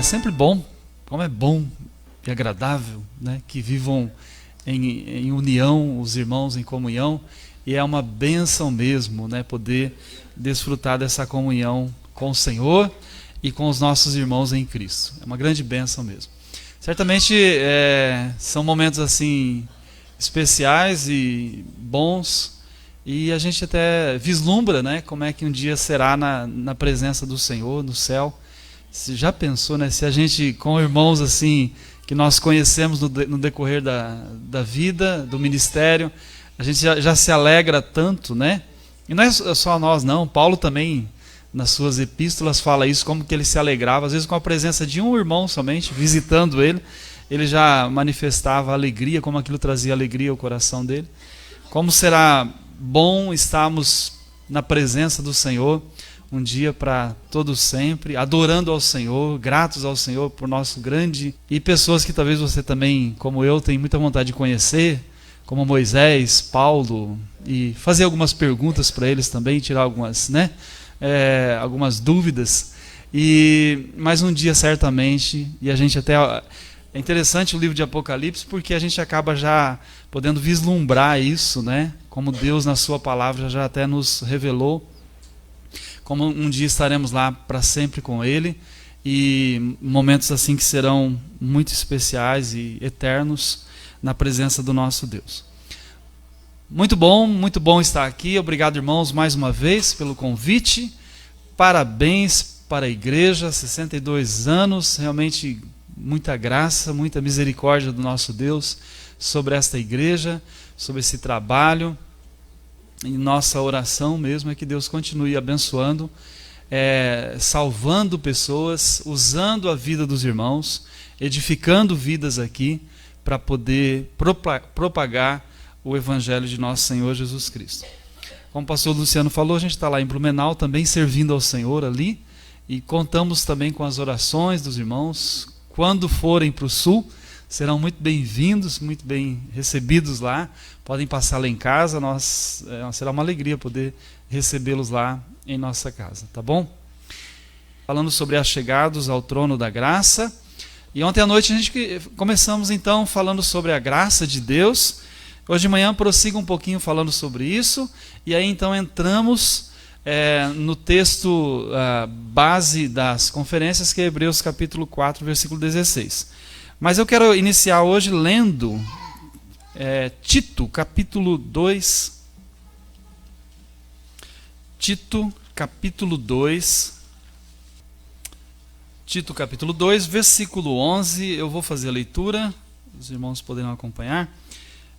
é sempre bom, como é bom e agradável, né, que vivam em união, os irmãos em comunhão, e é uma bênção mesmo, né, poder desfrutar dessa comunhão com o Senhor e com os nossos irmãos em Cristo. É uma grande bênção mesmo. Certamente são momentos assim especiais e bons, e a gente até vislumbra, né, como é que um dia será na presença do Senhor, no céu. Você já pensou, né, se a gente, com irmãos assim, que nós conhecemos no decorrer da vida, do ministério, a gente já se alegra tanto, né? E não é só nós não, Paulo também, nas suas epístolas, fala isso, como que ele se alegrava, às vezes com a presença de um irmão somente, visitando ele já manifestava alegria, como aquilo trazia alegria ao coração dele. Como será bom estarmos na presença do Senhor, um dia para todos sempre, adorando ao Senhor, gratos ao Senhor por nosso grande, e pessoas que talvez você também, como eu, tem muita vontade de conhecer, como Moisés, Paulo, e fazer algumas perguntas para eles também, tirar algumas, né, algumas dúvidas, mas um dia certamente, e a gente até... É interessante o livro de Apocalipse porque a gente acaba já podendo vislumbrar isso, né, como Deus na sua palavra já até nos revelou, como um dia estaremos lá para sempre com Ele, e momentos assim que serão muito especiais e eternos na presença do nosso Deus. Muito bom estar aqui. Obrigado, irmãos, mais uma vez pelo convite. Parabéns para a igreja, 62 anos, realmente muita graça, muita misericórdia do nosso Deus sobre esta igreja, sobre esse trabalho. E nossa oração mesmo é que Deus continue abençoando, salvando pessoas, usando a vida dos irmãos, edificando vidas aqui para poder propagar o Evangelho de nosso Senhor Jesus Cristo. Como o pastor Luciano falou, a gente está lá em Blumenau também servindo ao Senhor ali, e contamos também com as orações dos irmãos. Quando forem para o sul, serão muito bem-vindos, muito bem recebidos lá. Podem passar lá em casa, será uma alegria poder recebê-los lá em nossa casa, tá bom? Falando sobre achegados ao trono da graça. E ontem à noite a gente começamos então falando sobre a graça de Deus. Hoje de manhã prossigo um pouquinho falando sobre isso. E aí então entramos no texto base das conferências, que é Hebreus capítulo 4, versículo 16. Mas eu quero iniciar hoje lendo Tito, capítulo 2. Tito, capítulo 2. Tito, capítulo 2, versículo 11. Eu vou fazer a leitura, os irmãos poderão acompanhar.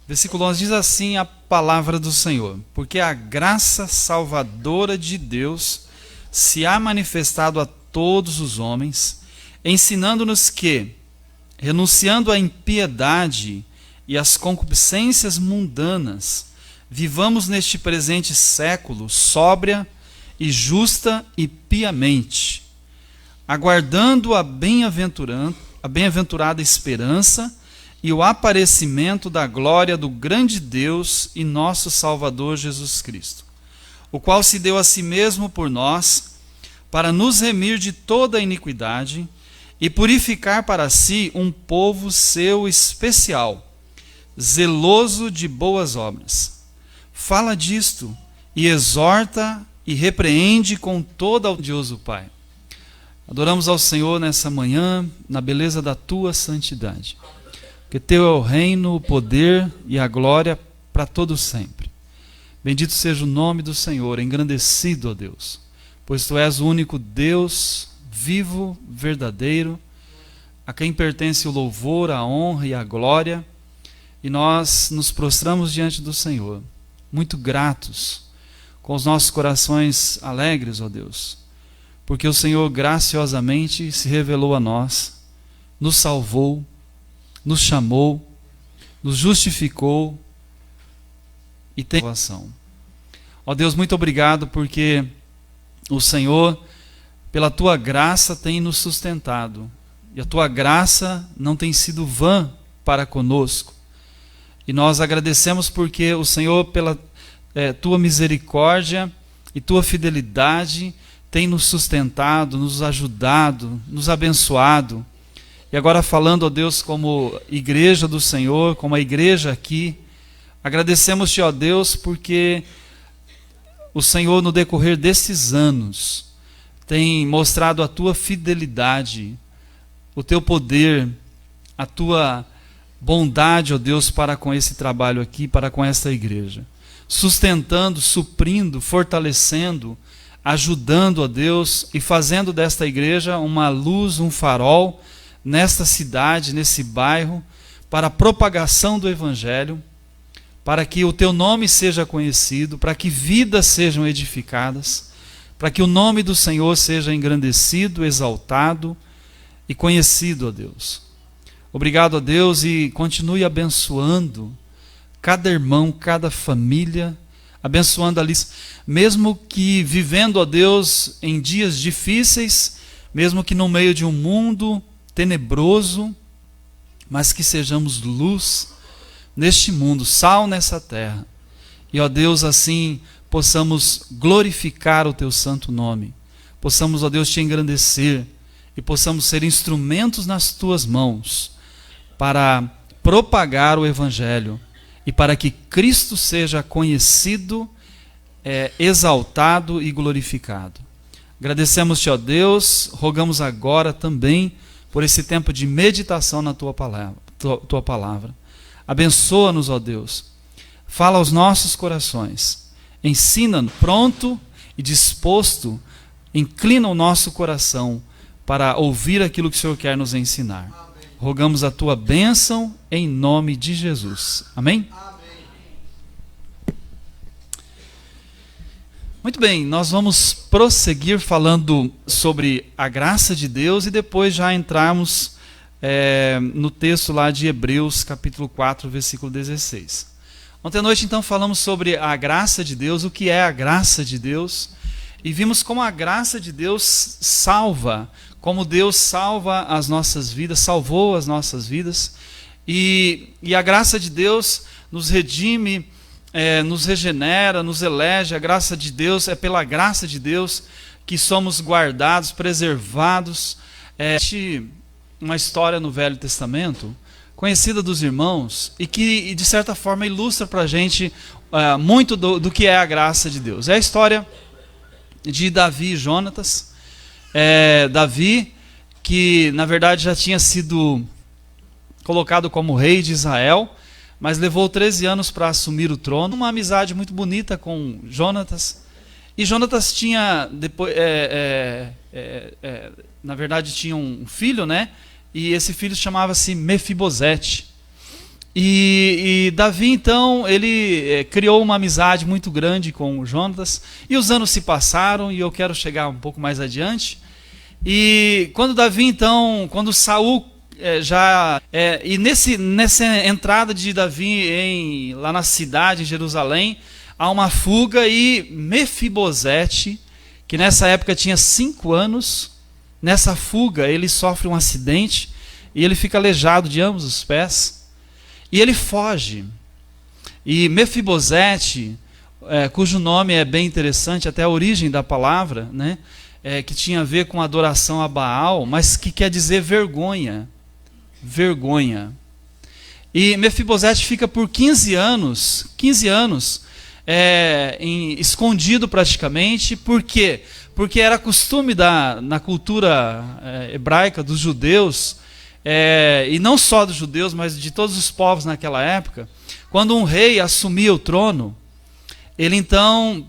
Versículo 11 diz assim a palavra do Senhor: porque a graça salvadora de Deus se há manifestado a todos os homens, ensinando-nos que, renunciando à impiedade e às concupiscências mundanas, vivamos neste presente século sóbria e justa e piamente, aguardando a bem-aventurada esperança e o aparecimento da glória do grande Deus e nosso Salvador Jesus Cristo, o qual se deu a si mesmo por nós, para nos remir de toda a iniquidade e purificar para si um povo seu especial, zeloso de boas obras. Fala disto e exorta e repreende com todo audioso Pai. Adoramos ao Senhor nessa manhã, na beleza da Tua santidade. Porque Teu é o reino, o poder e a glória para todo sempre. Bendito seja o nome do Senhor, engrandecido, ó Deus, pois Tu és o único Deus vivo, verdadeiro, a quem pertence o louvor, a honra e a glória, e nós nos prostramos diante do Senhor, muito gratos, com os nossos corações alegres, ó Deus, porque o Senhor graciosamente se revelou a nós, nos salvou, nos chamou, nos justificou e tem salvação. Ó Deus, muito obrigado porque o Senhor, pela Tua graça, tem nos sustentado, e a Tua graça não tem sido vã para conosco, e nós agradecemos porque o Senhor, pela Tua misericórdia e Tua fidelidade, tem nos sustentado, nos ajudado, nos abençoado. E agora falando, ó Deus, como igreja do Senhor, como a igreja aqui, agradecemos-te, ó Deus, porque o Senhor, no decorrer desses anos, tem mostrado a tua fidelidade, o teu poder, a tua bondade, ó Deus, para com esse trabalho aqui, para com esta igreja. Sustentando, suprindo, fortalecendo, ajudando, ó Deus, e fazendo desta igreja uma luz, um farol, nesta cidade, nesse bairro, para a propagação do Evangelho, para que o teu nome seja conhecido, para que vidas sejam edificadas, para que o nome do Senhor seja engrandecido, exaltado e conhecido, ó Deus. Obrigado, ó Deus, e continue abençoando cada irmão, cada família, abençoando ali, mesmo que vivendo, ó Deus, em dias difíceis, mesmo que no meio de um mundo tenebroso, mas que sejamos luz neste mundo, sal nessa terra. E, ó Deus, assim possamos glorificar o teu santo nome, possamos, ó Deus, te engrandecer e possamos ser instrumentos nas tuas mãos para propagar o Evangelho e para que Cristo seja conhecido, exaltado e glorificado. Agradecemos-te, ó Deus, rogamos agora também por esse tempo de meditação na tua palavra. Abençoa-nos, ó Deus. Fala aos nossos corações. Ensina-nos, pronto e disposto, inclina o nosso coração para ouvir aquilo que o Senhor quer nos ensinar. Amém. Rogamos a tua bênção em nome de Jesus. Amém? Amém. Muito bem, nós vamos prosseguir falando sobre a graça de Deus e depois já entrarmos no texto lá de Hebreus, capítulo 4, versículo 16. Ontem à noite, então, falamos sobre a graça de Deus, o que é a graça de Deus, e vimos como a graça de Deus salva, como Deus salva as nossas vidas, salvou as nossas vidas, e a graça de Deus nos redime, nos regenera, nos elege. A graça de Deus, é pela graça de Deus que somos guardados, preservados. Uma história no Velho Testamento, conhecida dos irmãos, e que de certa forma ilustra para a gente muito do que é a graça de Deus. É a história de Davi e Jonatas. Davi, que na verdade já tinha sido colocado como rei de Israel, mas levou 13 anos para assumir o trono. Uma amizade muito bonita com Jonatas. E Jonatas tinha, depois, na verdade tinha um filho, né? E esse filho chamava-se Mefibosete. E Davi, então, ele criou uma amizade muito grande com Jonatas. E os anos se passaram, e eu quero chegar um pouco mais adiante. E quando Davi, então, quando Saul e nessa entrada de Davi lá na cidade, em Jerusalém, há uma fuga, e Mefibosete, que nessa época tinha 5 anos, nessa fuga ele sofre um acidente e ele fica aleijado de ambos os pés, e ele foge. E Mefibosete, cujo nome é bem interessante, até a origem da palavra, né, que tinha a ver com adoração a Baal, mas que quer dizer vergonha. Vergonha. E Mefibosete fica por 15 anos escondido praticamente. Por quê? Porque era costume na cultura hebraica dos judeus, e não só dos judeus, mas de todos os povos naquela época, quando um rei assumia o trono, ele então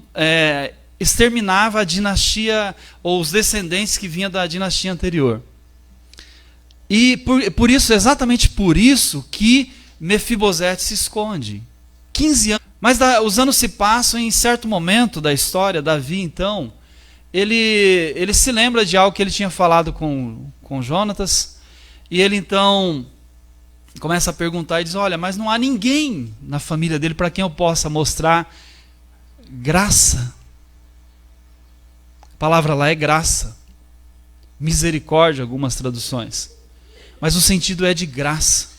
exterminava a dinastia ou os descendentes que vinham da dinastia anterior. E por isso, exatamente por isso, que Mefibosete se esconde. 15 anos. Mas os anos se passam, e em certo momento da história, Davi, então, ele se lembra de algo que ele tinha falado com Jonatas, e ele então começa a perguntar e diz: olha, mas não há ninguém na família dele para quem eu possa mostrar graça. A palavra lá é graça, misericórdia, algumas traduções, mas o sentido é de graça.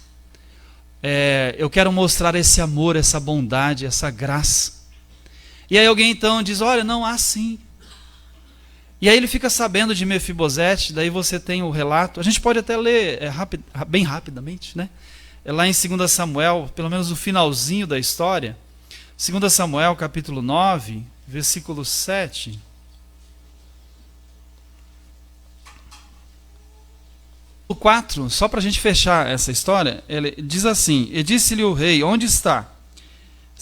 Eu quero mostrar esse amor, essa bondade, essa graça. E aí alguém então diz: olha, não há sim. E aí ele fica sabendo de Mefibosete, daí você tem o relato. A gente pode até ler bem rapidamente, né? É lá em 2 Samuel, pelo menos o finalzinho da história. 2 Samuel, capítulo 9, versículo 7. O 4, só para a gente fechar essa história, ele diz assim: E disse-lhe o rei, onde está?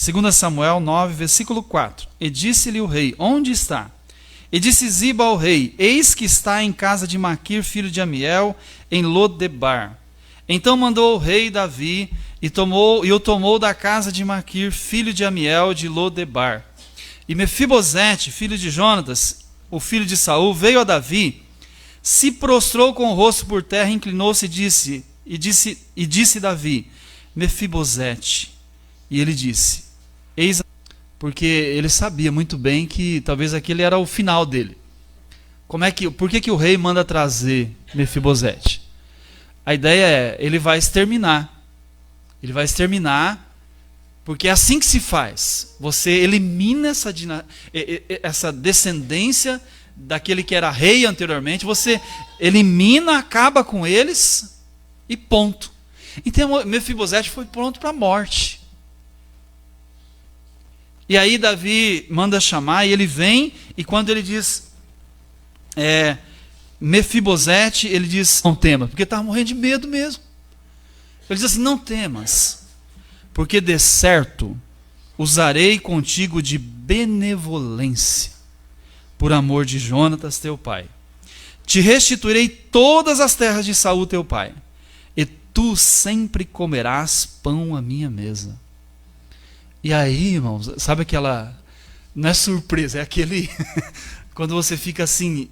2 Samuel 9, versículo 4. E disse-lhe o rei, onde está? E disse Ziba ao rei, eis que está em casa de Maquir, filho de Amiel, em Lodebar. Então mandou o rei Davi, e o tomou da casa de Maquir, filho de Amiel, de Lodebar. E Mefibosete, filho de Jonatas, o filho de Saul, veio a Davi, se prostrou com o rosto por terra, inclinou-se e disse Davi, Mefibosete. E ele disse, eis, porque ele sabia muito bem que talvez aquele era o final dele. Por que o rei manda trazer Mefibosete? A ideia é, ele vai exterminar. Ele vai exterminar, porque é assim que se faz. Você elimina essa descendência daquele que era rei anteriormente, você elimina, acaba com eles e ponto. Então Mefibosete foi pronto para a morte. E aí Davi manda chamar, e ele vem, e quando ele diz Mefibosete, ele diz, não tema, porque estava morrendo de medo mesmo. Ele diz assim, não temas, porque de certo usarei contigo de benevolência, por amor de Jonatas teu pai. Te restituirei todas as terras de Saul teu pai, e tu sempre comerás pão à minha mesa. E aí, irmãos, sabe aquela, não é surpresa, é aquele, quando você fica assim,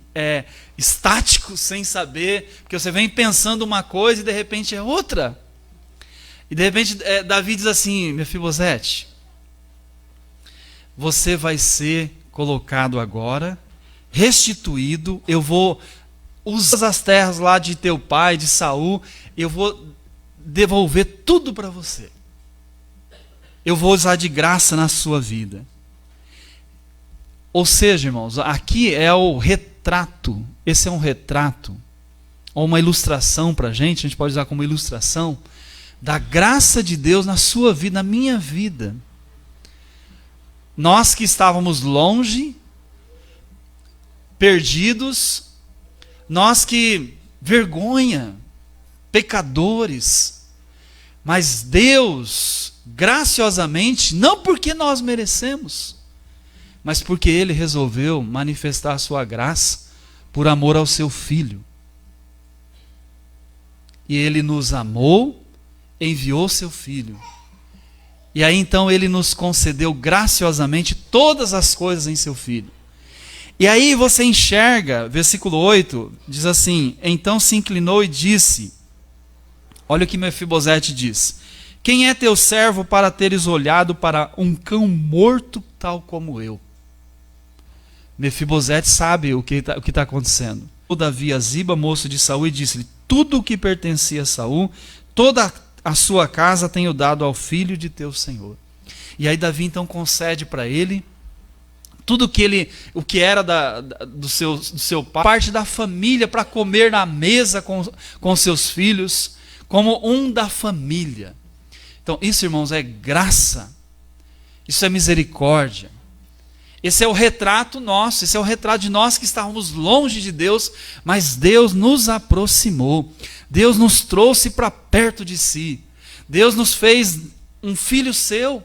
estático, sem saber, porque você vem pensando uma coisa e de repente é outra. E de repente Davi diz assim, Mefibosete, você vai ser colocado agora, restituído, eu vou usar as terras lá de teu pai, de Saul, eu vou devolver tudo para você. Eu vou usar de graça na sua vida. Ou seja, irmãos, aqui é o retrato, esse é um retrato, ou uma ilustração para a gente pode usar como ilustração, da graça de Deus na sua vida, na minha vida. Nós que estávamos longe, perdidos, nós que, vergonha, pecadores, mas Deus, graciosamente, não porque nós merecemos, mas porque Ele resolveu manifestar a sua graça por amor ao seu Filho. E Ele nos amou, enviou seu Filho. E aí então Ele nos concedeu graciosamente todas as coisas em seu Filho. E aí você enxerga, versículo 8, diz assim, então se inclinou e disse, olha o que Mefibosete diz, quem é teu servo para teres olhado para um cão morto tal como eu? Mefibosete sabe o que está acontecendo. O Davi a Ziba, moço de Saul, e disse-lhe, tudo o que pertencia a Saul, toda a sua casa tenho dado ao filho de teu senhor. E aí Davi então concede para ele tudo o que era do seu pai, parte da família, para comer na mesa com seus filhos, como um da família. Então isso, irmãos, é graça, isso é misericórdia. Esse é o retrato nosso, esse é o retrato de nós que estávamos longe de Deus, mas Deus nos aproximou, Deus nos trouxe para perto de si, Deus nos fez um filho seu,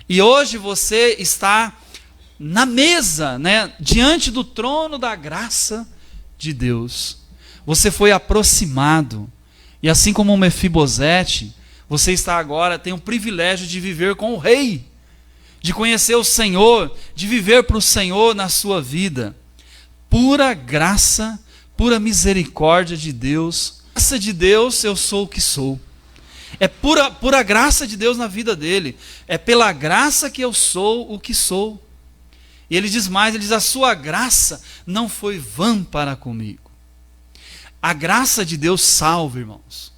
e hoje você está na mesa, diante do trono da graça de Deus. Você foi aproximado, e assim como o Mefibosete, você está agora, tem o privilégio de viver com o rei, de conhecer o Senhor, de viver para o Senhor na sua vida. Pura graça, pura misericórdia de Deus. Graça de Deus, eu sou o que sou. É pura graça de Deus na vida dele. É pela graça que eu sou o que sou. E ele diz mais, ele diz, a sua graça não foi vã para comigo. A graça de Deus salva, irmãos.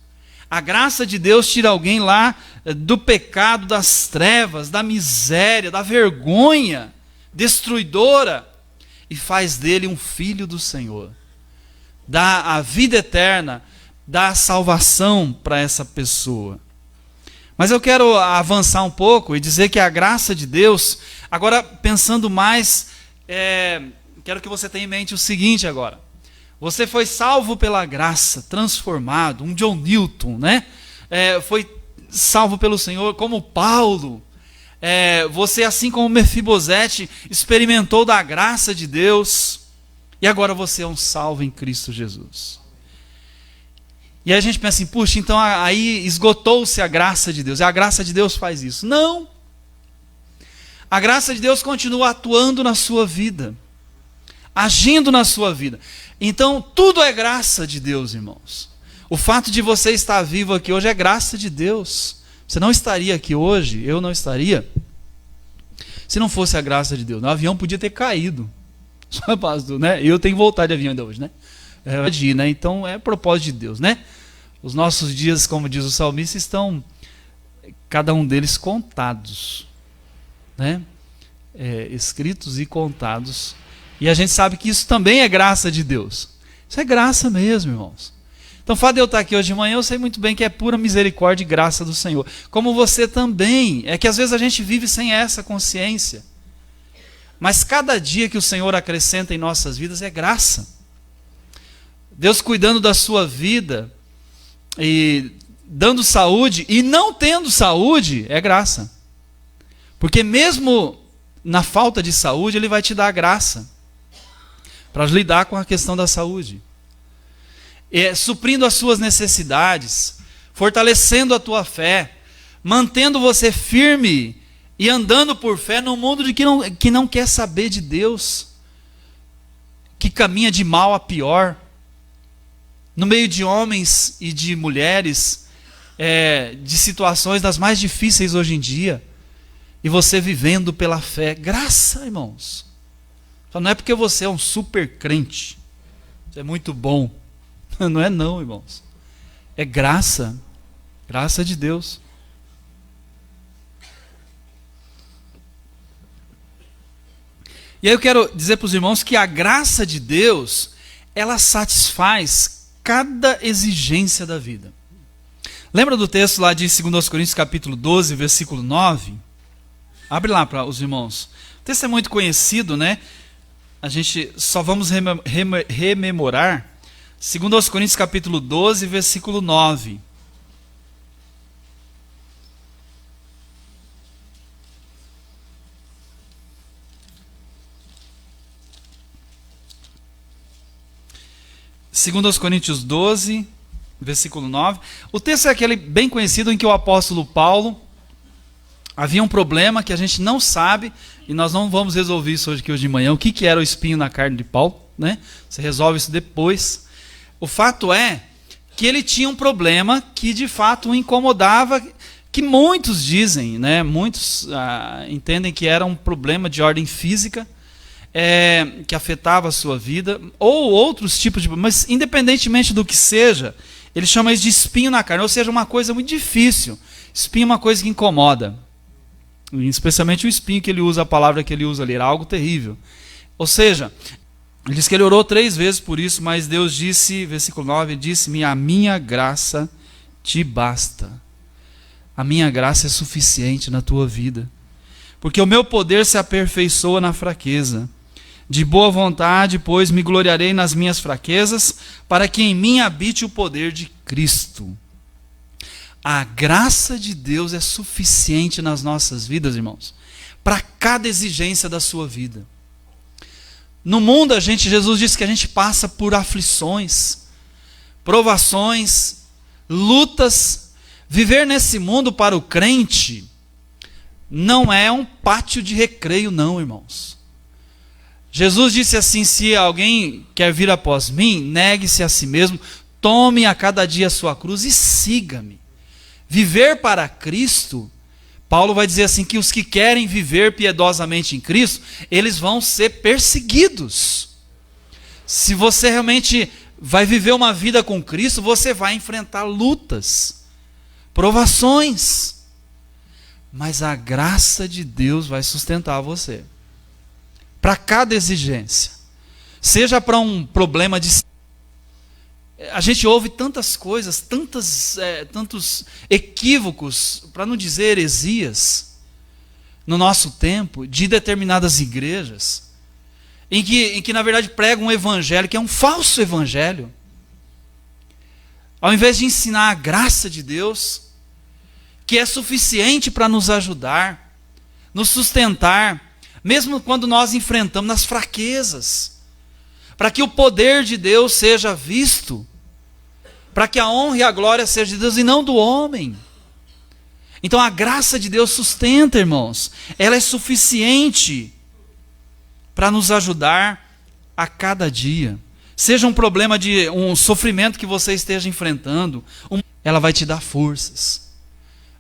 A graça de Deus tira alguém lá do pecado, das trevas, da miséria, da vergonha destruidora, e faz dele um filho do Senhor. Dá a vida eterna, dá a salvação para essa pessoa. Mas eu quero avançar um pouco e dizer que a graça de Deus, agora pensando mais, quero que você tenha em mente o seguinte agora. Você foi salvo pela graça, transformado, um John Newton, né? Foi salvo pelo Senhor, como Paulo. Você, assim como Mefibosete, experimentou da graça de Deus, e agora você é um salvo em Cristo Jesus. E aí a gente pensa assim, puxa, então aí esgotou-se a graça de Deus, e a graça de Deus faz isso. Não! A graça de Deus continua atuando na sua vida, agindo na sua vida. Então, tudo é graça de Deus, irmãos. O fato de você estar vivo aqui hoje é graça de Deus. Você não estaria aqui hoje, eu não estaria, se não fosse a graça de Deus. O avião podia ter caído. Só pastor, né? Eu tenho que voltar de avião ainda hoje, né? Então é propósito de Deus, né? Os nossos dias, como diz o salmista, estão cada um deles contados, né? Escritos e contados. E a gente sabe que isso também é graça de Deus. Isso é graça mesmo, irmãos. Então, o fato de eu estar aqui hoje de manhã, eu sei muito bem que é pura misericórdia e graça do Senhor. Como você também. É que às vezes a gente vive sem essa consciência. Mas cada dia que o Senhor acrescenta em nossas vidas é graça. Deus cuidando da sua vida e dando saúde e não tendo saúde é graça. Porque mesmo na falta de saúde, Ele vai te dar a graça para lidar com a questão da saúde. Suprindo as suas necessidades, fortalecendo a tua fé, mantendo você firme e andando por fé num mundo que não quer saber de Deus, que caminha de mal a pior, no meio de homens e de mulheres, de situações das mais difíceis hoje em dia, e você vivendo pela fé. Graça, irmãos. Não é porque você é um super crente, você é muito bom. Não é não, irmãos. É graça. Graça de Deus. E aí eu quero dizer para os irmãos que a graça de Deus, ela satisfaz cada exigência da vida. Lembra do texto lá de 2 Coríntios capítulo 12, versículo 9? Abre lá para os irmãos. O texto é muito conhecido, né? A gente só vamos rememorar 2 Coríntios capítulo 12, versículo 9. Segundo aos Coríntios 12, versículo 9. O texto é aquele bem conhecido em que o apóstolo Paulo havia um problema que a gente não sabe, e nós não vamos resolver isso hoje de manhã, o que era o espinho na carne de Paulo, né? Você resolve isso depois. O fato é que ele tinha um problema que de fato o incomodava, que muitos dizem, né? Muitos entendem que era um problema de ordem física, que afetava a sua vida, ou outros tipos de problemas, mas independentemente do que seja, ele chama isso de espinho na carne, ou seja, uma coisa muito difícil. Espinho é uma coisa que incomoda, especialmente o espinho que ele usa, a palavra que ele usa ali, era algo terrível. Ou seja, ele diz que ele orou 3 vezes por isso, mas Deus disse, versículo 9, disse-me, a minha graça te basta. A minha graça é suficiente na tua vida, porque o meu poder se aperfeiçoa na fraqueza. De boa vontade, pois, me gloriarei nas minhas fraquezas, para que em mim habite o poder de Cristo. A graça de Deus é suficiente nas nossas vidas, irmãos, para cada exigência da sua vida. No mundo, Jesus disse que a gente passa por aflições, provações, lutas. Viver nesse mundo para o crente não é um pátio de recreio, não, irmãos. Jesus disse assim, se alguém quer vir após mim, negue-se a si mesmo, tome a cada dia a sua cruz e siga-me. Viver para Cristo, Paulo vai dizer assim, que os que querem viver piedosamente em Cristo, eles vão ser perseguidos. Se você realmente vai viver uma vida com Cristo, você vai enfrentar lutas, provações, mas a graça de Deus vai sustentar você, para cada exigência. seja para um problema de... A gente ouve tantas coisas, tantos equívocos, para não dizer heresias, no nosso tempo, de determinadas igrejas, em que na verdade pregam um evangelho que é um falso evangelho. Ao invés de ensinar a graça de Deus, que é suficiente para nos ajudar, nos sustentar, mesmo quando nós enfrentamos as fraquezas, para que o poder de Deus seja visto, para que a honra e a glória seja de Deus e não do homem. Então a graça de Deus sustenta, irmãos, ela é suficiente para nos ajudar a cada dia. Seja um problema de um sofrimento que você esteja enfrentando, ela vai te dar forças,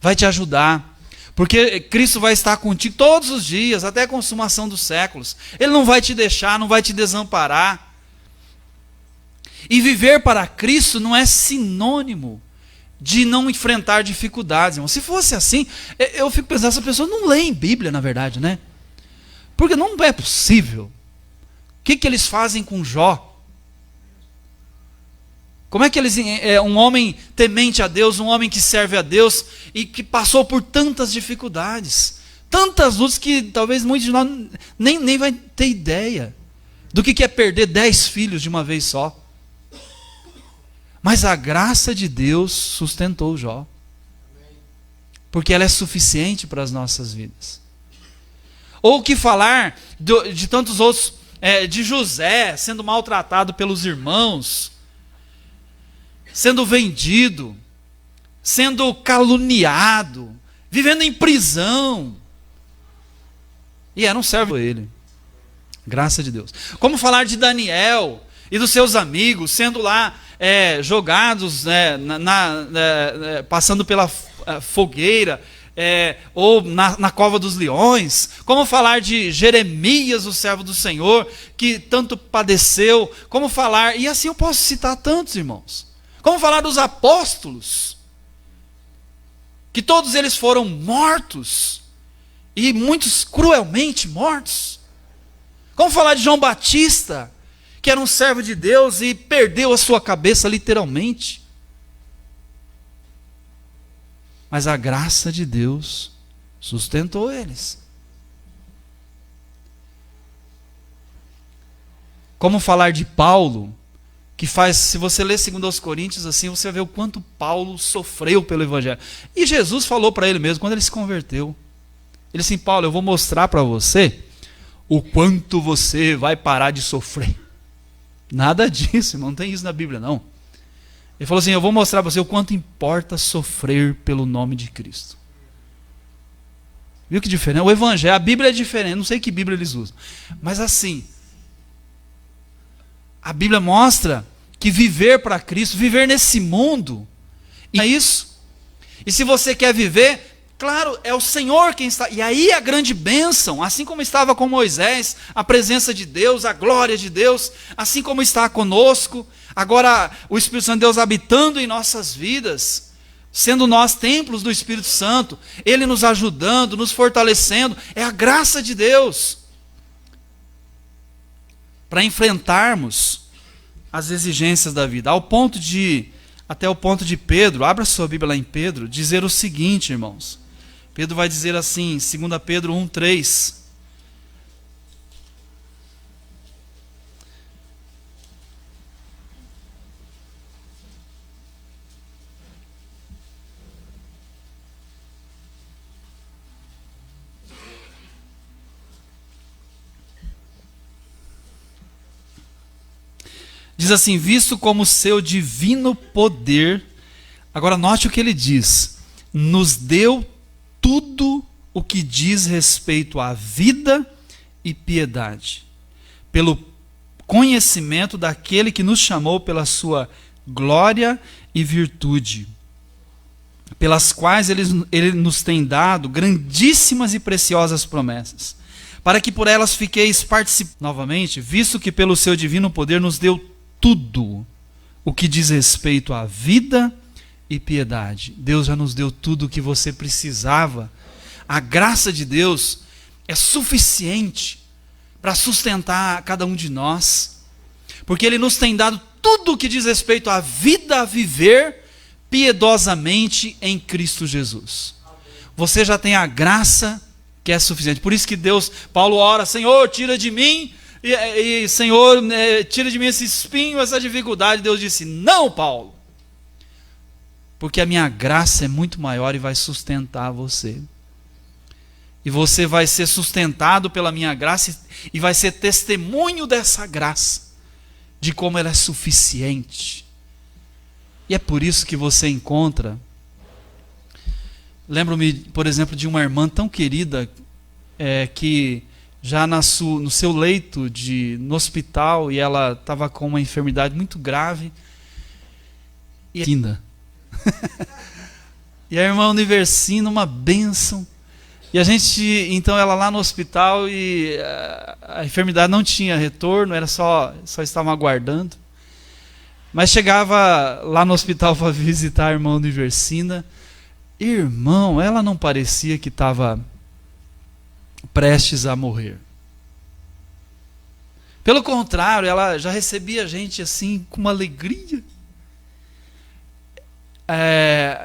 vai te ajudar, porque Cristo vai estar contigo todos os dias, até a consumação dos séculos. Ele não vai te deixar, não vai te desamparar. E viver para Cristo não é sinônimo de não enfrentar dificuldades, irmão. Se fosse assim, eu fico pensando, essa pessoa não lê em Bíblia, na verdade, né? Porque não é possível. O que eles fazem com Jó? Como é que eles, um homem temente a Deus, um homem que serve a Deus e que passou por tantas dificuldades, tantas lutas que talvez muitos de nós nem vai ter ideia do que é perder 10 filhos de uma vez só. Mas a graça de Deus sustentou Jó, porque ela é suficiente para as nossas vidas. Ou o que falar de tantos outros, de José sendo maltratado pelos irmãos, sendo vendido, sendo caluniado, vivendo em prisão, e era um servo dele. Graça de Deus. Como falar de Daniel e dos seus amigos sendo lá jogados, passando pela fogueira, ou na cova dos leões. Como falar de Jeremias, o servo do Senhor, que tanto padeceu. Como falar, e assim eu posso citar tantos, irmãos. Como falar dos apóstolos, que todos eles foram mortos, e muitos cruelmente mortos. Como falar de João Batista, que era um servo de Deus e perdeu a sua cabeça literalmente. Mas a graça de Deus sustentou eles. Como falar de Paulo, que faz, se você ler 2 Coríntios, assim, você vai ver o quanto Paulo sofreu pelo Evangelho. E Jesus falou para ele mesmo, quando ele se converteu, ele disse assim: Paulo, eu vou mostrar para você o quanto você vai parar de sofrer. Nada disso, irmão, não tem isso na Bíblia, não. Ele falou assim: eu vou mostrar para você o quanto importa sofrer pelo nome de Cristo. Viu que diferente? O Evangelho, a Bíblia é diferente, não sei que Bíblia eles usam. Mas assim, a Bíblia mostra que viver para Cristo, viver nesse mundo, é isso. E se você quer viver, claro, é o Senhor quem está. E aí a grande bênção, assim como estava com Moisés, a presença de Deus, a glória de Deus, assim como está conosco, agora o Espírito Santo de Deus habitando em nossas vidas, sendo nós templos do Espírito Santo, Ele nos ajudando, nos fortalecendo, é a graça de Deus para enfrentarmos as exigências da vida, até o ponto de Pedro, abra sua Bíblia lá em Pedro, dizer o seguinte, irmãos. Pedro vai dizer assim, 2 Pedro 1:3. Diz assim: visto como seu divino poder, agora note o que ele diz, nos deu tudo o que diz respeito à vida e piedade, pelo conhecimento daquele que nos chamou pela sua glória e virtude, pelas quais ele nos tem dado grandíssimas e preciosas promessas, para que por elas fiqueis participando. Novamente, visto que pelo seu divino poder nos deu tudo o que diz respeito à vida e piedade. Deus já nos deu tudo o que você precisava. A graça de Deus é suficiente para sustentar cada um de nós. porque Ele nos tem dado tudo o que diz respeito à vida a viver piedosamente em Cristo Jesus. Você já tem a graça que é suficiente. Por isso que Paulo ora, Senhor, tira de mim, e Senhor, tira de mim esse espinho, essa dificuldade. Deus disse, não, Paulo, porque a minha graça é muito maior e vai sustentar você. E você vai ser sustentado pela minha graça e vai ser testemunho dessa graça, de como ela é suficiente. E é por isso que você encontra... Lembro-me, por exemplo, de uma irmã tão querida, que já no seu leito no hospital, e ela estava com uma enfermidade muito grave, e e a irmã Universina, uma bênção, e a gente, então ela lá no hospital, e a enfermidade não tinha retorno, só estavam aguardando, mas chegava lá no hospital para visitar a irmã Universina. Irmão, ela não parecia que estava prestes a morrer. Pelo contrário, ela já recebia a gente assim com uma alegria.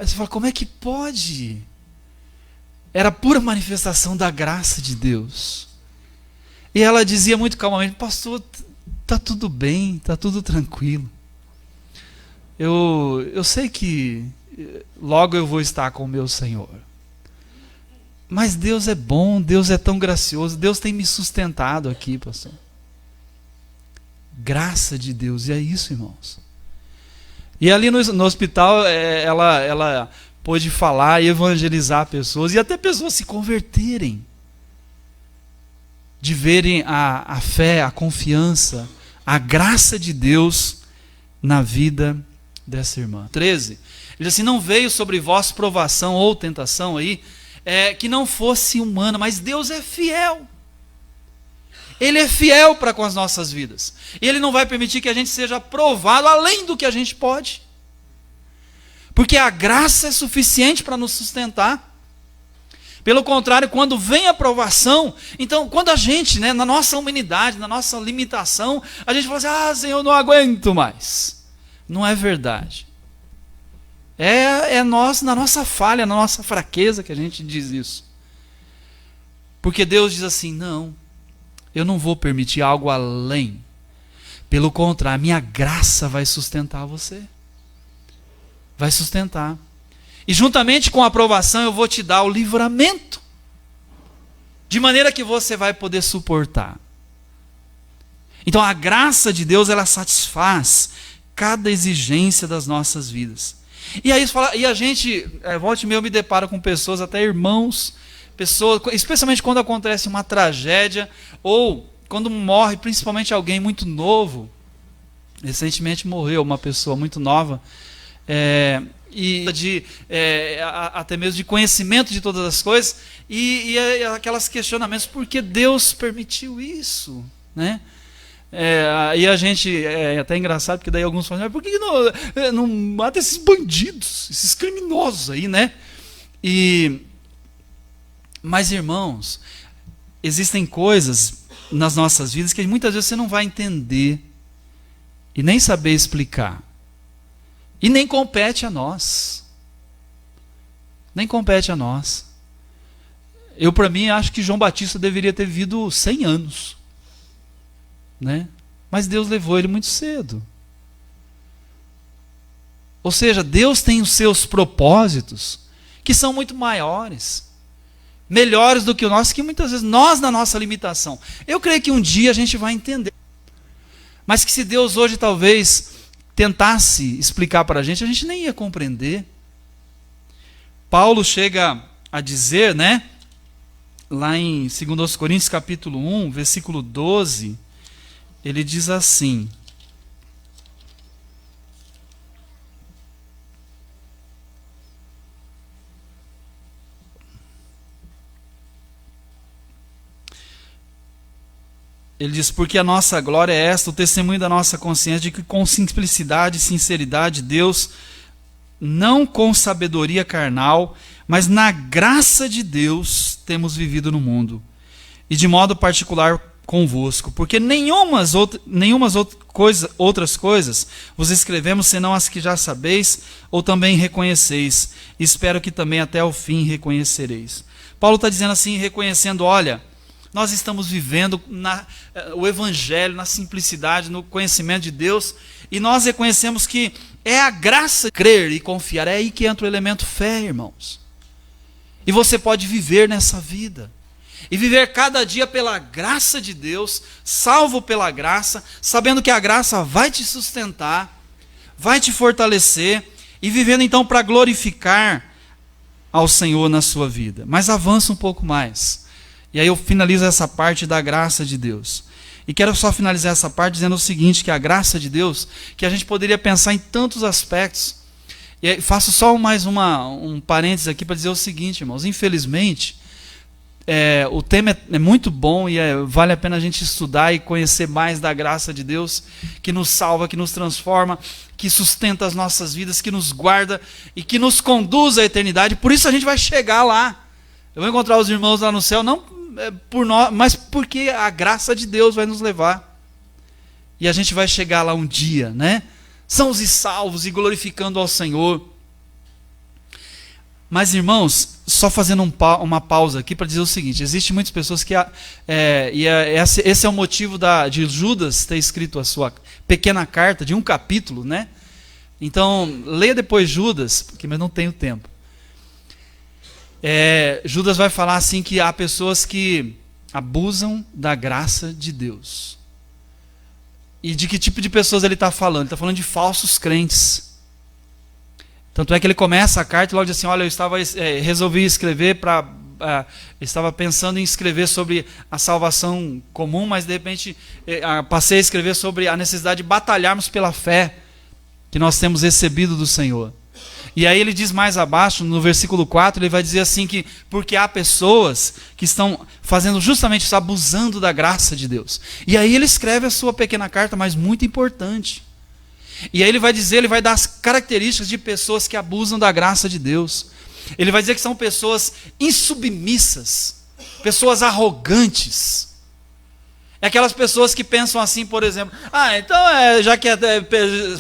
Você fala, como é que pode? Era pura manifestação da graça de Deus. E ela dizia muito calmamente, pastor, está tudo bem, está tudo tranquilo. Eu sei que logo eu vou estar com o meu Senhor. Mas Deus é bom, Deus é tão gracioso, Deus tem me sustentado aqui, pastor. Graça de Deus, e é isso, irmãos. E ali no hospital, ela pôde falar e evangelizar pessoas, e até pessoas se converterem, de verem a fé, a confiança, a graça de Deus na vida dessa irmã. 13, ele diz assim, não veio sobre vós provação ou tentação aí, que não fosse humana, mas Deus é fiel. Ele é fiel para com as nossas vidas. E Ele não vai permitir que a gente seja provado além do que a gente pode. Porque a graça é suficiente para nos sustentar. Pelo contrário, quando vem a provação, então quando a gente, na nossa humanidade, na nossa limitação, a gente fala assim, Senhor, eu não aguento mais. Não é verdade. Nós, na nossa falha, na nossa fraqueza que a gente diz isso. Porque Deus diz assim, não, eu não vou permitir algo além. Pelo contrário, a minha graça vai sustentar você. Vai sustentar. E juntamente com a aprovação eu vou te dar o livramento. De maneira que você vai poder suportar. Então a graça de Deus, ela satisfaz cada exigência das nossas vidas. E aí e a gente, volta e meia eu me deparo com pessoas, até irmãos, pessoas, especialmente quando acontece uma tragédia, ou quando morre principalmente alguém muito novo. Recentemente morreu uma pessoa muito nova, até mesmo de conhecimento de todas as coisas, e aquelas questionamentos, por que Deus permitiu isso? Né? E a gente, é até engraçado, porque daí alguns falam, por que não mata esses bandidos, esses criminosos aí, né? Mas irmãos, existem coisas nas nossas vidas que muitas vezes você não vai entender e nem saber explicar. E nem compete a nós. Nem compete a nós. Eu, para mim, acho que João Batista deveria ter vivido 100 anos. Né? Mas Deus levou ele muito cedo. Ou seja, Deus tem os seus propósitos que são muito maiores, melhores do que o nosso, que muitas vezes nós, na nossa limitação, eu creio que um dia a gente vai entender. Mas que se Deus hoje talvez tentasse explicar para a gente nem ia compreender. Paulo chega a dizer, lá em 2 Coríntios capítulo 1, versículo 12, ele diz assim, ele diz, porque a nossa glória é esta, o testemunho da nossa consciência, de que com simplicidade e sinceridade Deus, não com sabedoria carnal, mas na graça de Deus temos vivido no mundo. E de modo particular convosco, porque outras coisas vos escrevemos, senão as que já sabeis, ou também reconheceis. Espero que também até o fim reconhecereis. Paulo está dizendo assim, reconhecendo, olha, nós estamos vivendo o Evangelho, na simplicidade, no conhecimento de Deus, e nós reconhecemos que é a graça de crer e confiar. É aí que entra o elemento fé, irmãos. E você pode viver nessa vida. E viver cada dia pela graça de Deus, salvo pela graça, sabendo que a graça vai te sustentar, vai te fortalecer, e vivendo então para glorificar ao Senhor na sua vida. Mas avança um pouco mais. E aí eu finalizo essa parte da graça de Deus. E quero só finalizar essa parte dizendo o seguinte, que a graça de Deus, que a gente poderia pensar em tantos aspectos. E aí faço só mais um parênteses aqui para dizer o seguinte, irmãos. Infelizmente, o tema é muito bom e vale a pena a gente estudar e conhecer mais da graça de Deus, que nos salva, que nos transforma, que sustenta as nossas vidas, que nos guarda e que nos conduz à eternidade. Por isso a gente vai chegar lá. Eu vou encontrar os irmãos lá no céu, não por nós, mas porque a graça de Deus vai nos levar. E a gente vai chegar lá um dia, né? Sãos e salvos e glorificando ao Senhor. Mas, irmãos, só fazendo uma pausa aqui para dizer o seguinte: existem muitas pessoas que esse é o motivo de Judas ter escrito a sua pequena carta de um capítulo, né? Então, leia depois Judas, mas não tenho tempo. Judas vai falar assim que há pessoas que abusam da graça de Deus. E de que tipo de pessoas ele está falando? Ele está falando de falsos crentes. Tanto é que ele começa a carta e logo diz assim, olha, eu resolvi escrever estava pensando em escrever sobre a salvação comum, mas de repente passei a escrever sobre a necessidade de batalharmos pela fé que nós temos recebido do Senhor. E aí ele diz mais abaixo, no versículo 4, ele vai dizer assim que porque há pessoas que estão fazendo justamente isso, abusando da graça de Deus. E aí ele escreve a sua pequena carta, mas muito importante. E aí ele vai dar as características de pessoas que abusam da graça de Deus. Ele vai dizer que são pessoas insubmissas, pessoas arrogantes. É aquelas pessoas que pensam assim, por exemplo, então já que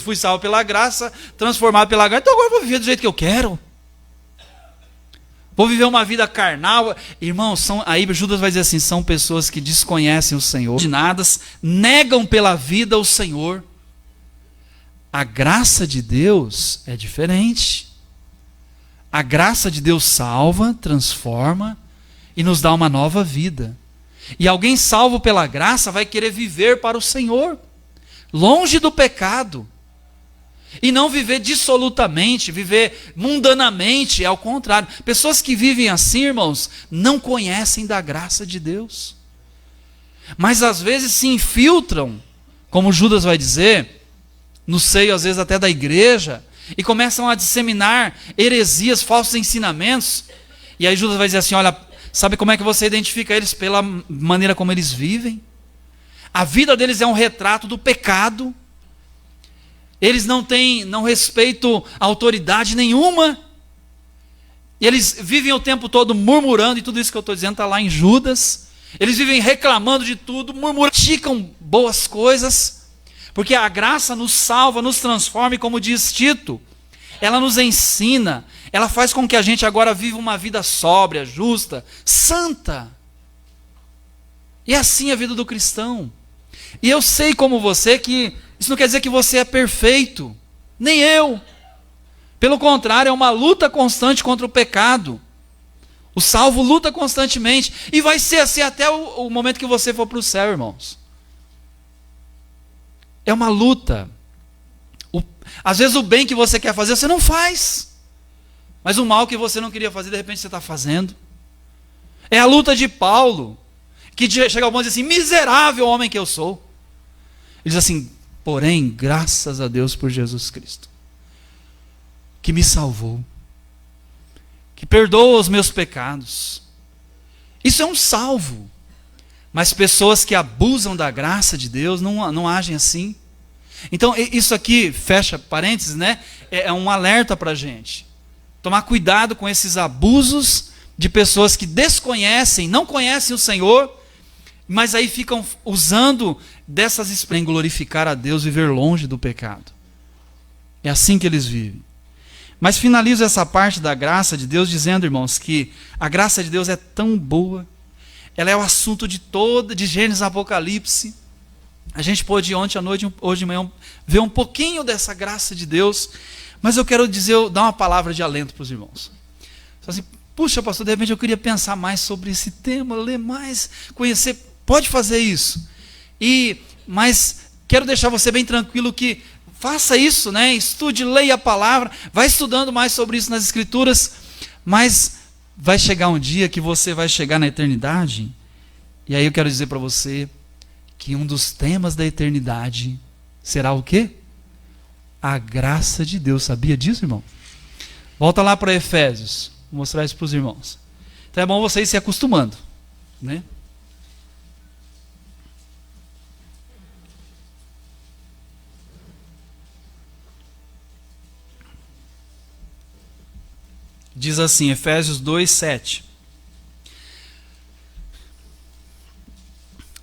fui salvo pela graça, transformado pela graça, então agora eu vou viver do jeito que eu quero. Vou viver uma vida carnal. Irmãos, aí Judas vai dizer assim, são pessoas que desconhecem o Senhor, negam pela vida o Senhor. A graça de Deus é diferente. A graça de Deus salva, transforma e nos dá uma nova vida. E alguém salvo pela graça vai querer viver para o Senhor, longe do pecado. E não viver dissolutamente, viver mundanamente, ao contrário. Pessoas que vivem assim, irmãos, não conhecem da graça de Deus. Mas às vezes se infiltram, como Judas vai dizer, no seio às vezes até da igreja, e começam a disseminar heresias, falsos ensinamentos. E aí Judas vai dizer assim, olha, sabe como é que você identifica eles? Pela maneira como eles vivem. A vida deles é um retrato do pecado. Eles não respeitam autoridade nenhuma. E eles vivem o tempo todo murmurando, e tudo isso que eu estou dizendo está lá em Judas. Eles vivem reclamando de tudo, murmuram, criticam boas coisas. Porque a graça nos salva, nos transforma, e como diz Tito, ela nos ensina, ela faz com que a gente agora viva uma vida sóbria, justa, santa. E assim é a vida do cristão. E eu sei como você que isso não quer dizer que você é perfeito, nem eu. Pelo contrário, é uma luta constante contra o pecado. O salvo luta constantemente, e vai ser assim até o momento que você for para o céu, irmãos. É uma luta. Às vezes o bem que você quer fazer, você não faz. Mas o mal que você não queria fazer, de repente você está fazendo. É a luta de Paulo, que chega ao ponto de dizer assim, miserável homem que eu sou. Ele diz assim, porém, graças a Deus por Jesus Cristo, que me salvou, que perdoa os meus pecados. Isso é um salvo. Mas pessoas que abusam da graça de Deus não agem assim. Então isso aqui, fecha parênteses, né? É um alerta para a gente. Tomar cuidado com esses abusos de pessoas que desconhecem, não conhecem o Senhor, mas aí ficam usando dessas expressões para glorificar a Deus, viver longe do pecado. É assim que eles vivem. Mas finalizo essa parte da graça de Deus dizendo, irmãos, que a graça de Deus é tão boa, ela é o assunto de Gênesis, Apocalipse. A gente pôde ontem à noite, hoje de manhã, ver um pouquinho dessa graça de Deus, mas eu quero dar uma palavra de alento para os irmãos. Assim, puxa, pastor, de repente eu queria pensar mais sobre esse tema, ler mais, conhecer. Pode fazer isso. Mas quero deixar você bem tranquilo que faça isso, né? Estude, leia a palavra, vai estudando mais sobre isso nas Escrituras, mas vai chegar um dia que você vai chegar na eternidade, e aí eu quero dizer para você que um dos temas da eternidade será o quê? A graça de Deus. Sabia disso, irmão? Volta lá para Efésios, vou mostrar isso para os irmãos. Então é bom vocês se acostumando, né? Diz assim, Efésios 2:7.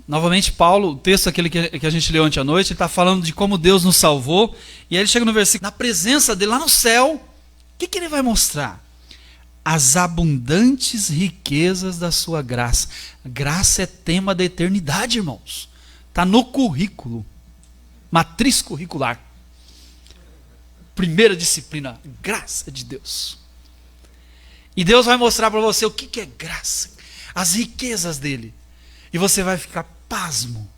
Novamente, Paulo, o texto aquele que a gente leu ontem à noite, ele está falando de como Deus nos salvou, e aí ele chega no versículo, na presença dele, lá no céu, o que ele vai mostrar? As abundantes riquezas da sua graça. Graça é tema da eternidade, irmãos. Está no currículo, matriz curricular. Primeira disciplina, graça de Deus. E Deus vai mostrar para você o que é graça, as riquezas dele. E você vai ficar pasmo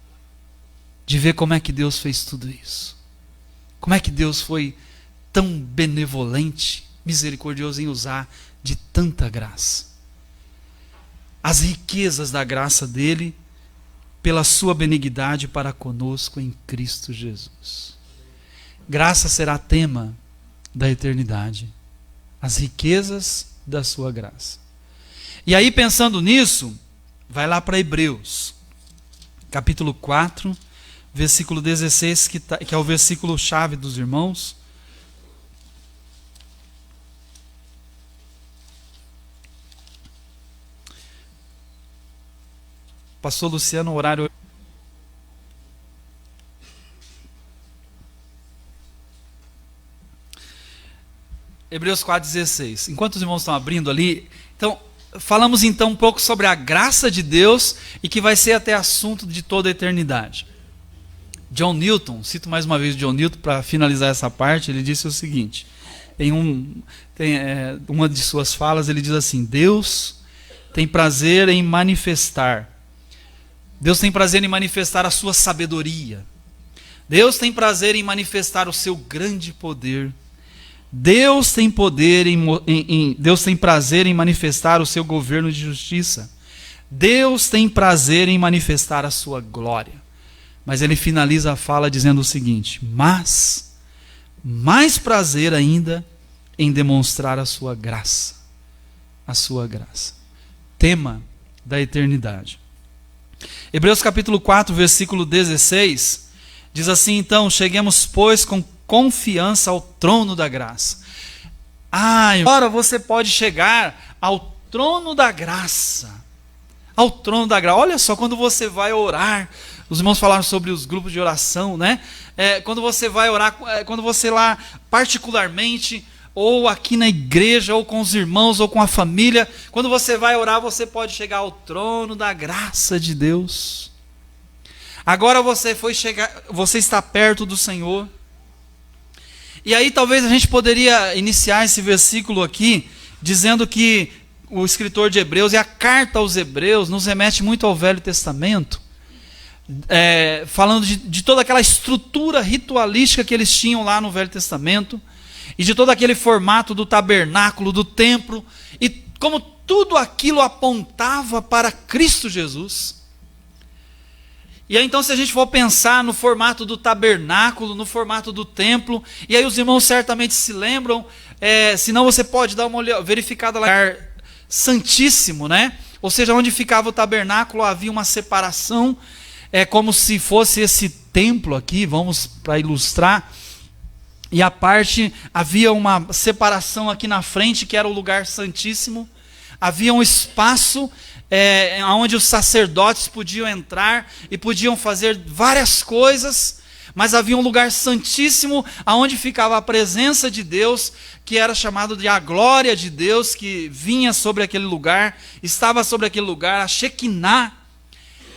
de ver como é que Deus fez tudo isso. Como é que Deus foi tão benevolente, misericordioso em usar de tanta graça. As riquezas da graça dele, pela sua benignidade para conosco em Cristo Jesus. Graça será tema da eternidade. As riquezas da sua graça. E aí, pensando nisso, vai lá para Hebreus, capítulo 4, versículo 16, que é o versículo chave dos irmãos. Pastor Luciano, horário. Hebreus 4,16. Enquanto os irmãos estão abrindo ali, então, falamos então um pouco sobre a graça de Deus e que vai ser até assunto de toda a eternidade. John Newton, cito mais uma vez John Newton para finalizar essa parte, ele disse o seguinte, uma de suas falas, ele diz assim, Deus tem prazer em manifestar a sua sabedoria. Deus tem prazer em manifestar o seu grande poder. Deus tem prazer em manifestar o seu governo de justiça. Deus tem prazer em manifestar a sua glória. Mas ele finaliza a fala dizendo o seguinte, mas mais prazer ainda em demonstrar a sua graça. A sua graça. Tema da eternidade. Hebreus capítulo 4, versículo 16, diz assim, então, cheguemos, pois, com confiança ao trono da graça. Agora você pode chegar ao trono da graça. Ao trono da graça. Olha só, quando você vai orar, os irmãos falaram sobre os grupos de oração, né? Quando você vai orar, quando você lá, particularmente, ou aqui na igreja, ou com os irmãos, ou com a família, quando você vai orar, você pode chegar ao trono da graça de Deus. Agora você está perto do Senhor. E aí talvez a gente poderia iniciar esse versículo aqui, dizendo que o escritor de Hebreus, e a carta aos Hebreus, nos remete muito ao Velho Testamento, falando de toda aquela estrutura ritualística que eles tinham lá no Velho Testamento, e de todo aquele formato do tabernáculo, do templo, e como tudo aquilo apontava para Cristo Jesus. E aí então, se a gente for pensar no formato do tabernáculo, no formato do templo, e aí os irmãos certamente se lembram, senão você pode dar uma verificada lá, santíssimo, né? Ou seja, onde ficava o tabernáculo havia uma separação, como se fosse esse templo aqui, vamos para ilustrar, e a parte, havia uma separação aqui na frente, que era o lugar santíssimo, havia um espaço onde os sacerdotes podiam entrar e podiam fazer várias coisas, mas havia um lugar santíssimo onde ficava a presença de Deus, que era chamado de a glória de Deus, que vinha sobre aquele lugar, estava sobre aquele lugar, a Shekinah.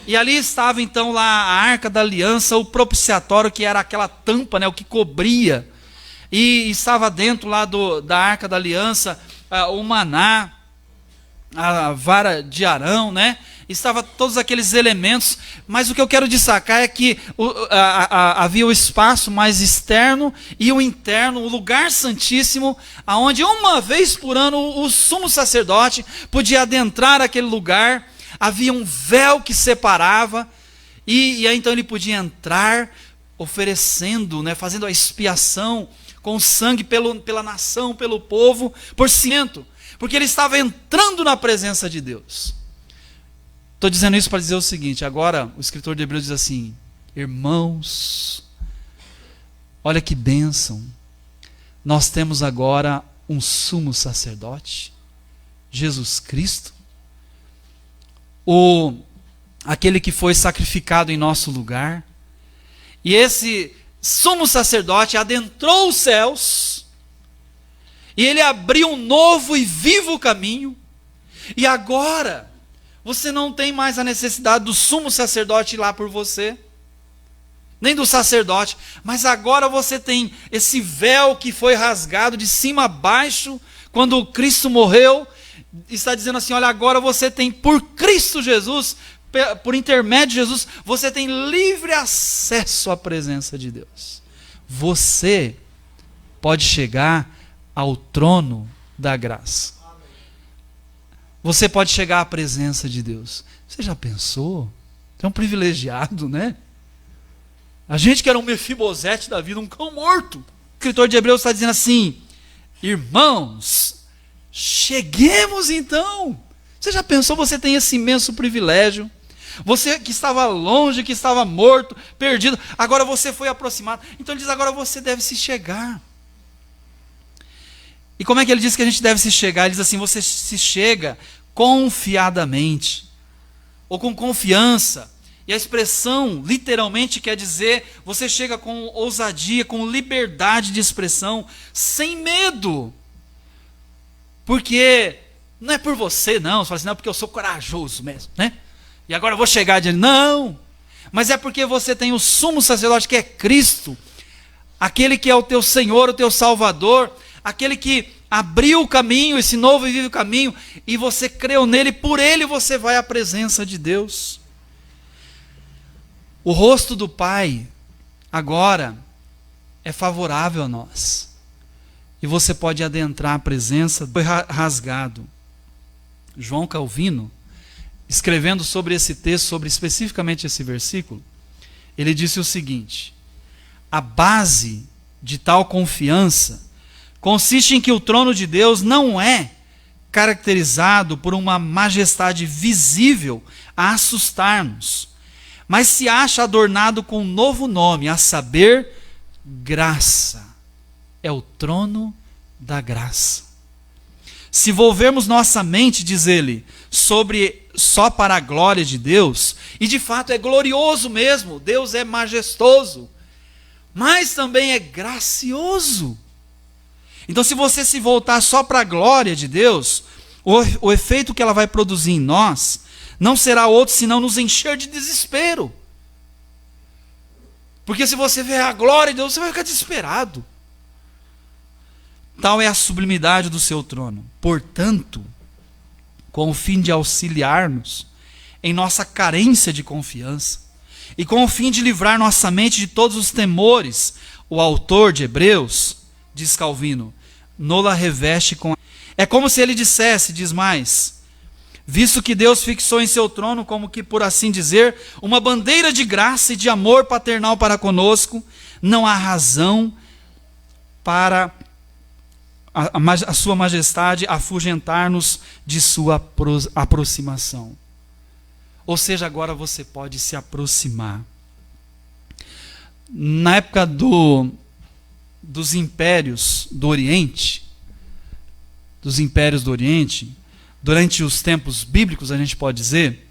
E ali estava então lá a Arca da Aliança, o propiciatório, que era aquela tampa, né, o que cobria. E estava dentro lá da Arca da Aliança o maná, a vara de Arão, né? Estava todos aqueles elementos, mas o que eu quero destacar é que havia o espaço mais externo e o interno, o lugar santíssimo, aonde uma vez por ano o sumo sacerdote podia adentrar aquele lugar. Havia um véu que separava, e aí então ele podia entrar oferecendo, né, fazendo a expiação com sangue pela nação, pelo povo, por cimento, porque ele estava entrando na presença de Deus. Estou dizendo isso para dizer o seguinte: agora o escritor de Hebreus diz assim: irmãos, olha que bênção, nós temos agora um sumo sacerdote, Jesus Cristo, aquele que foi sacrificado em nosso lugar, e esse sumo sacerdote adentrou os céus, e ele abriu um novo e vivo caminho, e agora você não tem mais a necessidade do sumo sacerdote ir lá por você, nem do sacerdote, mas agora você tem esse véu que foi rasgado de cima a baixo, quando Cristo morreu. Está dizendo assim: olha, agora você tem, por Cristo Jesus, por intermédio de Jesus, você tem livre acesso à presença de Deus. Você pode chegar ao trono da graça. Você pode chegar à presença de Deus. Você já pensou? Você é um privilegiado, né? A gente que era um Mefibosete da vida, um cão morto. O escritor de Hebreus está dizendo assim: irmãos, cheguemos então. Você já pensou? Você tem esse imenso privilégio. Você que estava longe, que estava morto, perdido, agora você foi aproximado. Então ele diz: agora você deve se chegar. E como é que ele diz que a gente deve se chegar? Ele diz assim: você se chega confiadamente, ou com confiança. E a expressão literalmente quer dizer: você chega com ousadia, com liberdade de expressão, sem medo. Porque não é por você, não. Você fala assim: não, porque eu sou corajoso mesmo, né? E agora eu vou chegar de não. Mas é porque você tem o sumo sacerdote, que é Cristo, aquele que é o teu Senhor, o teu Salvador, aquele que abriu o caminho, esse novo e vivo caminho, e você creu nele, por ele você vai à presença de Deus. O rosto do Pai agora é favorável a nós, e você pode adentrar a presença. Foi rasgado. João Calvino, escrevendo sobre esse texto, sobre especificamente esse versículo, ele disse o seguinte: a base de tal confiança consiste em que o trono de Deus não é caracterizado por uma majestade visível a assustar-nos, mas se acha adornado com um novo nome, a saber, graça. É o trono da graça. Se volvermos nossa mente, diz ele, só para a glória de Deus, e de fato é glorioso mesmo, Deus é majestoso, mas também é gracioso. Então, se você se voltar só para a glória de Deus, o efeito que ela vai produzir em nós não será outro senão nos encher de desespero. Porque se você ver a glória de Deus, você vai ficar desesperado. Tal é a sublimidade do seu trono. Portanto, com o fim de auxiliar-nos em nossa carência de confiança, e com o fim de livrar nossa mente de todos os temores, o autor de Hebreus, diz Calvino, nola reveste com... É como se ele dissesse, diz mais, visto que Deus fixou em seu trono, como que por assim dizer, uma bandeira de graça e de amor paternal para conosco, não há razão para a sua majestade afugentar-nos de sua aproximação. Ou seja, agora você pode se aproximar. Na época dos impérios do Oriente, durante os tempos bíblicos, a gente pode dizer,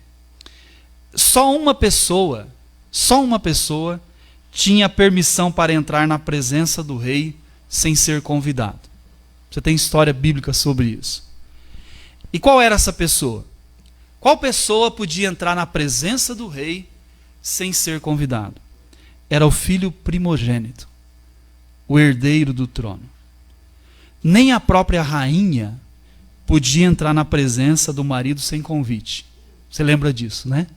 só uma pessoa tinha permissão para entrar na presença do rei sem ser convidado. Você tem história bíblica sobre isso. E qual era essa pessoa? Qual pessoa podia entrar na presença do rei sem ser convidado? Era o filho primogênito, o herdeiro do trono. Nem a própria rainha podia entrar na presença do marido sem convite. Você lembra disso, né?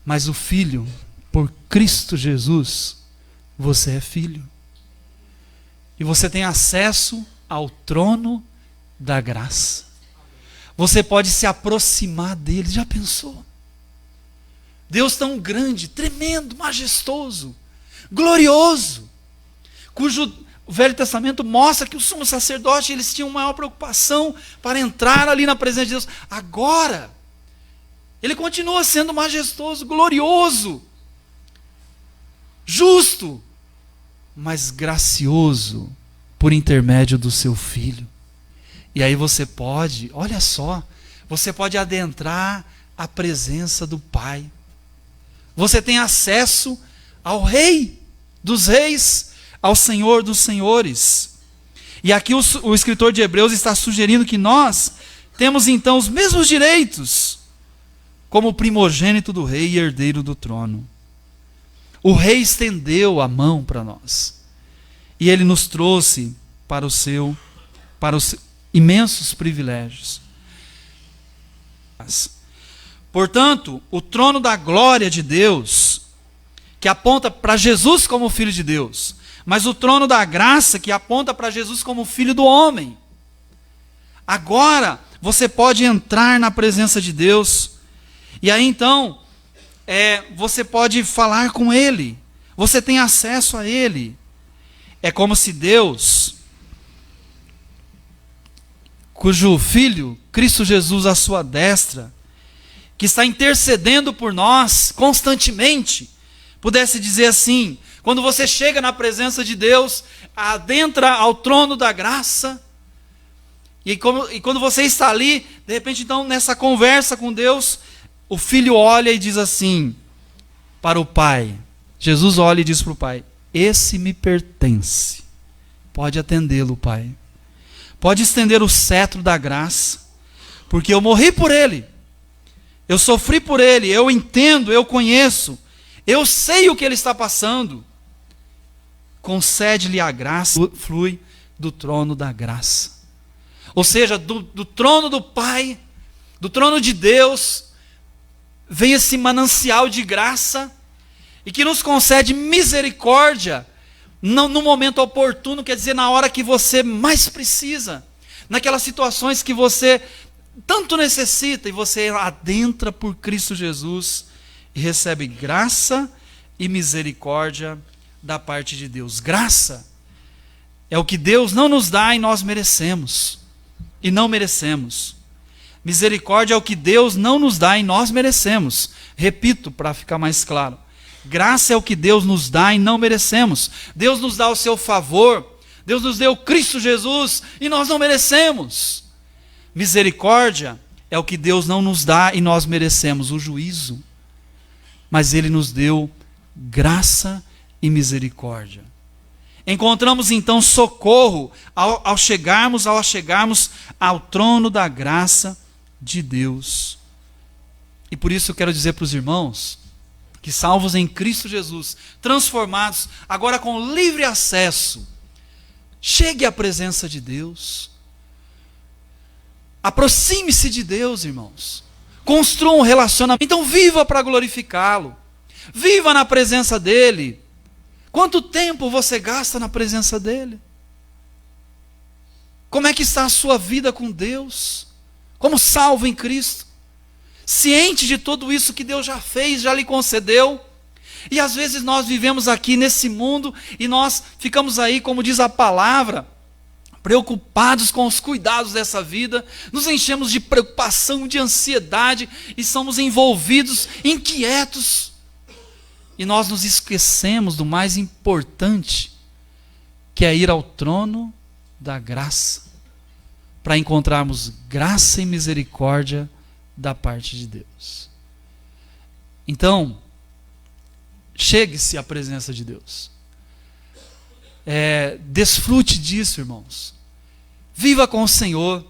Mas o filho, por Cristo Jesus, você é filho. E você tem acesso ao trono da graça. Você pode se aproximar dele. Já pensou? Deus tão grande, tremendo, majestoso, glorioso, cujo o Velho Testamento mostra que o sumo sacerdote, eles tinham maior preocupação para entrar ali na presença de Deus. Agora, ele continua sendo majestoso, glorioso, justo, mas gracioso por intermédio do seu Filho. E aí você pode, olha só, você pode adentrar a presença do Pai. Você tem acesso ao Rei dos Reis, ao Senhor dos Senhores. E aqui o escritor de Hebreus está sugerindo que nós temos então os mesmos direitos como primogênito do rei e herdeiro do trono. O rei estendeu a mão para nós. E ele nos trouxe para os imensos privilégios. Portanto, o trono da glória de Deus, que aponta para Jesus como Filho de Deus, mas o trono da graça que aponta para Jesus como Filho do homem. Agora, você pode entrar na presença de Deus, e aí então, você pode falar com Ele, você tem acesso a Ele. É como se Deus, cujo Filho, Cristo Jesus, à sua destra, que está intercedendo por nós constantemente, pudesse dizer assim: quando você chega na presença de Deus, adentra ao trono da graça, e quando você está ali, de repente então nessa conversa com Deus, o Filho olha e diz assim para o Pai, Jesus olha e diz para o Pai: esse me pertence, pode atendê-lo, Pai, pode estender o cetro da graça, porque eu morri por ele, eu sofri por ele, eu entendo, eu conheço, eu sei o que ele está passando. Concede-lhe a graça, flui do trono da graça. Ou seja, do trono do Pai, do trono de Deus, vem esse manancial de graça, e que nos concede misericórdia, no momento oportuno, quer dizer, na hora que você mais precisa, naquelas situações que você tanto necessita, e você adentra por Cristo Jesus, e recebe graça e misericórdia da parte de Deus. Graça é o que Deus não nos dá e nós merecemos, e não merecemos. Misericórdia é o que Deus não nos dá e nós merecemos. Repito, para ficar mais claro. Graça é o que Deus nos dá e não merecemos. Deus nos dá o seu favor, Deus nos deu Cristo Jesus e nós não merecemos. Misericórdia é o que Deus não nos dá e nós merecemos, o juízo. Mas Ele nos deu graça e misericórdia. Encontramos então socorro ao chegarmos ao trono da graça de Deus. E por isso eu quero dizer para os irmãos que, salvos em Cristo Jesus, transformados, agora com livre acesso, chegue à presença de Deus. Aproxime-se de Deus, irmãos. Construa um relacionamento. Então viva para glorificá-lo. Viva na presença dEle. Quanto tempo você gasta na presença dEle? Como é que está a sua vida com Deus? Como salvo em Cristo? Ciente de tudo isso que Deus já fez, já lhe concedeu. E às vezes nós vivemos aqui nesse mundo e nós ficamos aí, como diz a palavra, preocupados com os cuidados dessa vida, nos enchemos de preocupação, de ansiedade e somos envolvidos, inquietos. E nós nos esquecemos do mais importante, que é ir ao trono da graça. para encontrarmos graça e misericórdia da parte de Deus. Então, chegue-se à presença de Deus. Desfrute disso, irmãos. Viva com o Senhor.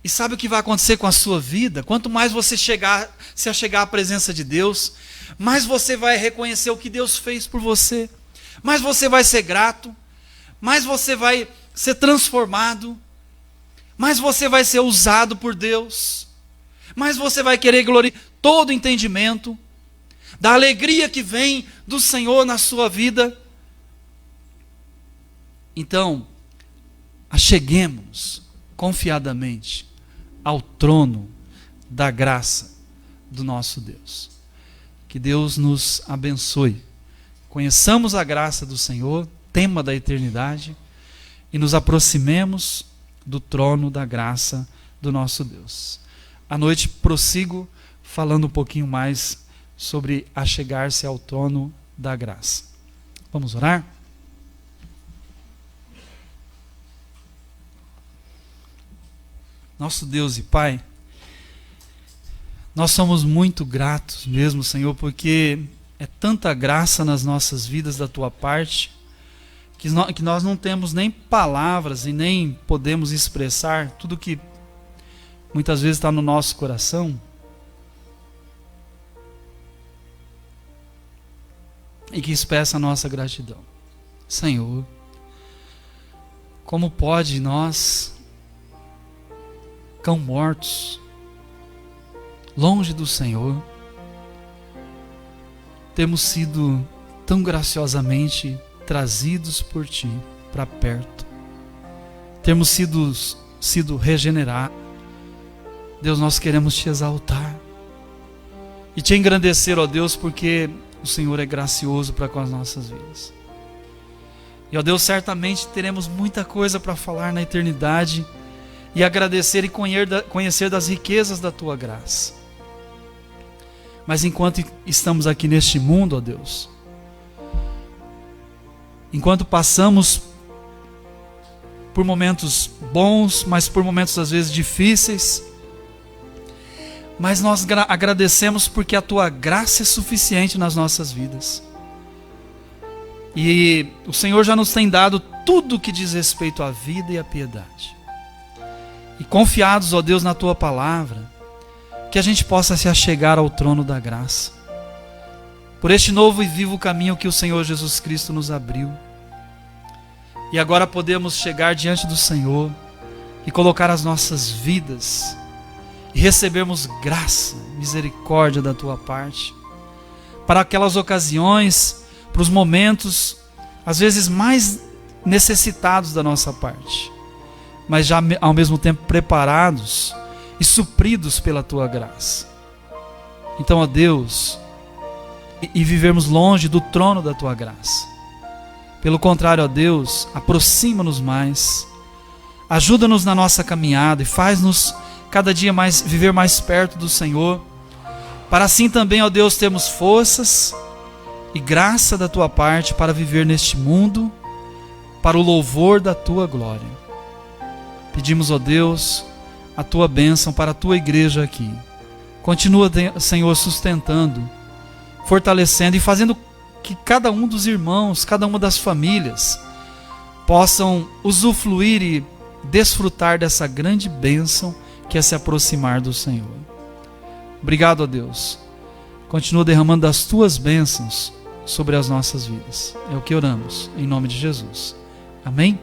E sabe o que vai acontecer com a sua vida? Quanto mais você se achegar à presença de Deus, mais você vai reconhecer o que Deus fez por você, mais você vai ser grato, mais você vai ser transformado, mais você vai ser usado por Deus, mais você vai querer glorificar todo o entendimento da alegria que vem do Senhor na sua vida. Então, acheguemos confiadamente ao trono da graça do nosso Deus. Que Deus nos abençoe. Conheçamos a graça do Senhor, tema da eternidade, e nos aproximemos do trono da graça do nosso Deus. À noite prossigo falando um pouquinho mais sobre achegar-se ao trono da graça. Vamos orar? Nosso Deus e Pai, nós somos muito gratos mesmo, Senhor, porque é tanta graça nas nossas vidas da Tua parte, que nós não temos nem palavras e nem podemos expressar tudo que muitas vezes está no nosso coração. E que expressa a nossa gratidão. Senhor, como pode nós, cão mortos, longe do Senhor, temos sido tão graciosamente trazidos por Ti para perto, temos sido regenerados. Deus, nós queremos Te exaltar e Te engrandecer, ó Deus, porque o Senhor é gracioso para com as nossas vidas. E ó Deus, certamente teremos muita coisa para falar na eternidade e agradecer e conhecer das riquezas da Tua graça. Mas enquanto estamos aqui neste mundo, ó Deus, enquanto passamos por momentos bons, mas por momentos às vezes difíceis, mas nós agradecemos porque a Tua graça é suficiente nas nossas vidas. E o Senhor já nos tem dado tudo o que diz respeito à vida e à piedade. E confiados, ó Deus, na Tua palavra, que a gente possa se achegar ao trono da graça, por este novo e vivo caminho que o Senhor Jesus Cristo nos abriu. E agora podemos chegar diante do Senhor e colocar as nossas vidas e recebermos graça, misericórdia da Tua parte, para aquelas ocasiões, para os momentos, às vezes mais necessitados da nossa parte, mas já ao mesmo tempo preparados e supridos pela Tua graça. Então, ó Deus, e vivermos longe do trono da Tua graça. Pelo contrário, ó Deus, aproxima-nos mais, ajuda-nos na nossa caminhada e faz-nos cada dia mais viver mais perto do Senhor, para assim também, ó Deus, termos forças e graça da Tua parte para viver neste mundo, para o louvor da Tua glória. Pedimos, ó Deus, a Tua bênção para a Tua igreja aqui. Continua, Senhor, sustentando, fortalecendo e fazendo que cada um dos irmãos, cada uma das famílias possam usufruir e desfrutar dessa grande bênção que é se aproximar do Senhor. Obrigado, ó Deus. Continua derramando as Tuas bênçãos sobre as nossas vidas. É o que oramos, em nome de Jesus. Amém?